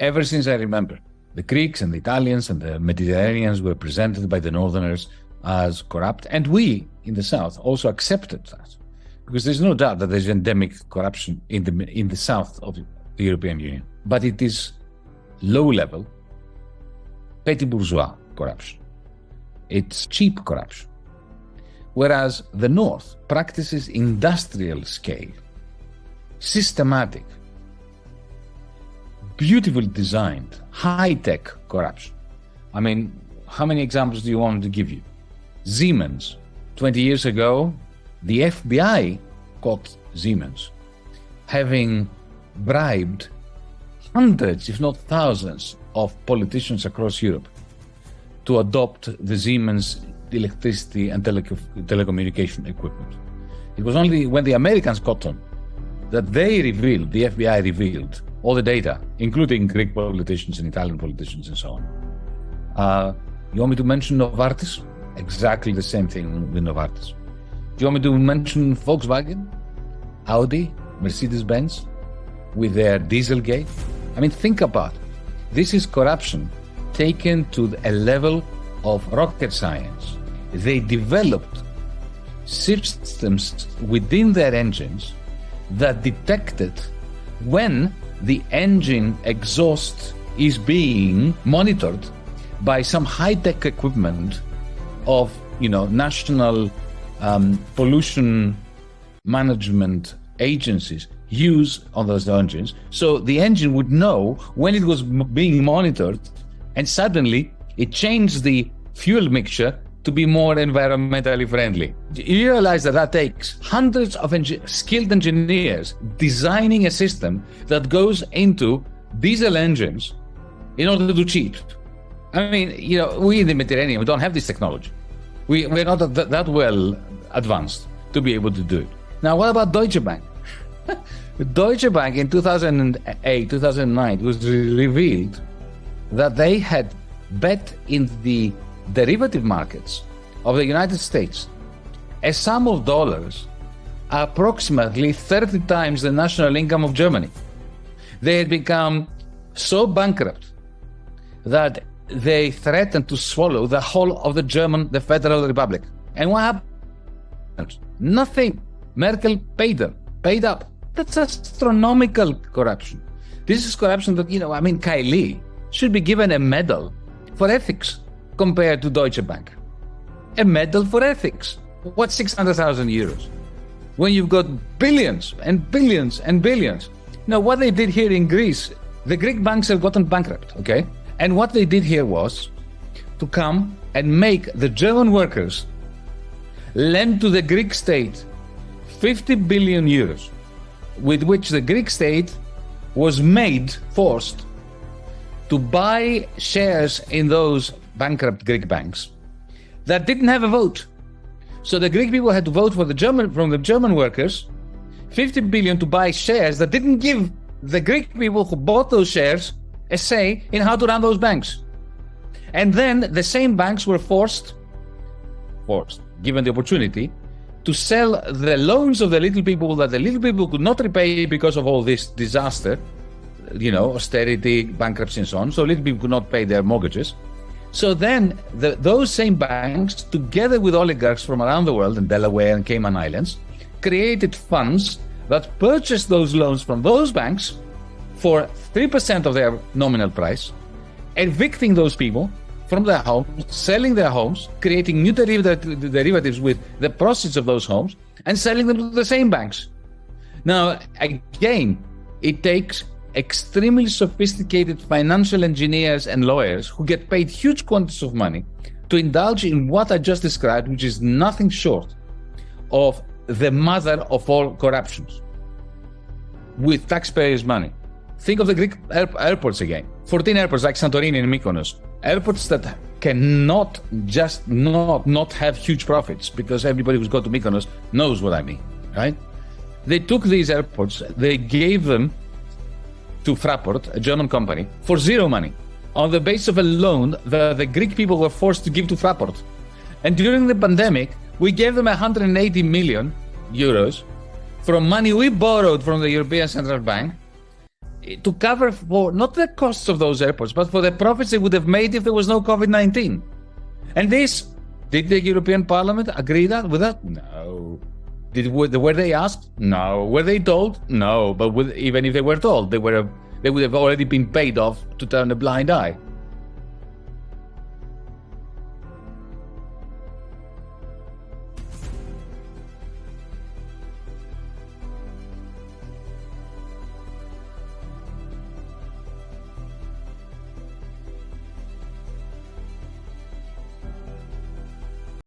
ever since I remember. The Greeks and the Italians and the Mediterraneans were presented by the Northerners as corrupt, and we in the South also accepted that, because there's no doubt that there's endemic corruption in the South of the European Union. But it is low-level, petty bourgeois corruption. It's cheap corruption. Whereas the North practices industrial scale, systematic, beautifully designed, high-tech corruption. I mean, how many examples do you want to give you? Siemens. 20 years ago, the FBI caught Siemens having bribed hundreds, if not thousands, of politicians across Europe to adopt the Siemens electricity and telecommunication equipment. It was only when the Americans caught them that the FBI revealed all the data, including Greek politicians and Italian politicians and so on. You want me to mention Novartis? Exactly the same thing with Novartis. Do you want me to mention Volkswagen, Audi, Mercedes-Benz with their Dieselgate? I mean, think about it. This is corruption taken to a level of rocket science. They developed systems within their engines that detected when the engine exhaust is being monitored by some high-tech equipment of, national pollution management agencies use on those engines. So the engine would know when it was being monitored, and suddenly it changed the fuel mixture to be more environmentally friendly. You realize that takes hundreds of skilled engineers designing a system that goes into diesel engines in order to cheat. I mean, we in the Mediterranean, we don't have this technology. We're not that well advanced to be able to do it. Now, what about Deutsche Bank? Deutsche Bank in 2008, 2009, it was revealed that they had bet in the derivative markets of the United States a sum of dollars approximately 30 times the national income of Germany. They had become so bankrupt that they threatened to swallow the whole of the Federal Republic. And what happened? Nothing. Merkel paid up. That's astronomical corruption. This is corruption that, Kylie should be given a medal for ethics compared to Deutsche Bank. A medal for ethics. What's 600,000 euros? When you've got billions and billions and billions. Now, what they did here in Greece, the Greek banks have gotten bankrupt, okay? And what they did here was to come and make the German workers lend to the Greek state 50 billion euros, with which the Greek state was forced to buy shares in those bankrupt Greek banks that didn't have a vote. So the Greek people had to vote from the German workers, 50 billion to buy shares that didn't give the Greek people who bought those shares a say in how to run those banks. And then the same banks were forced, given the opportunity, to sell the loans of the little people that the little people could not repay because of all this disaster, austerity, bankruptcy and so on. So little people could not pay their mortgages. So then those same banks, together with oligarchs from around the world in Delaware and Cayman Islands, created funds that purchased those loans from those banks for 3% of their nominal price, evicting those people from their homes, selling their homes, creating new derivatives with the proceeds of those homes, and selling them to the same banks. Now, again, it takes extremely sophisticated financial engineers and lawyers who get paid huge quantities of money to indulge in what I just described, which is nothing short of the mother of all corruptions with taxpayers' money. Think of the Greek airports again. 14 airports like Santorini and Mykonos. Airports that cannot just not have huge profits, because everybody who's gone to Mykonos knows what I mean, right? They took these airports, they gave them to Fraport, a German company, for zero money, on the basis of a loan that the Greek people were forced to give to Fraport. And during the pandemic, we gave them 180 million euros from money we borrowed from the European Central Bank to cover for not the costs of those airports, but for the profits they would have made if there was no COVID-19. And this, did the European Parliament agree with that? No. Were they asked? No. Were they told? No. But even if they were told, they would have already been paid off to turn a blind eye.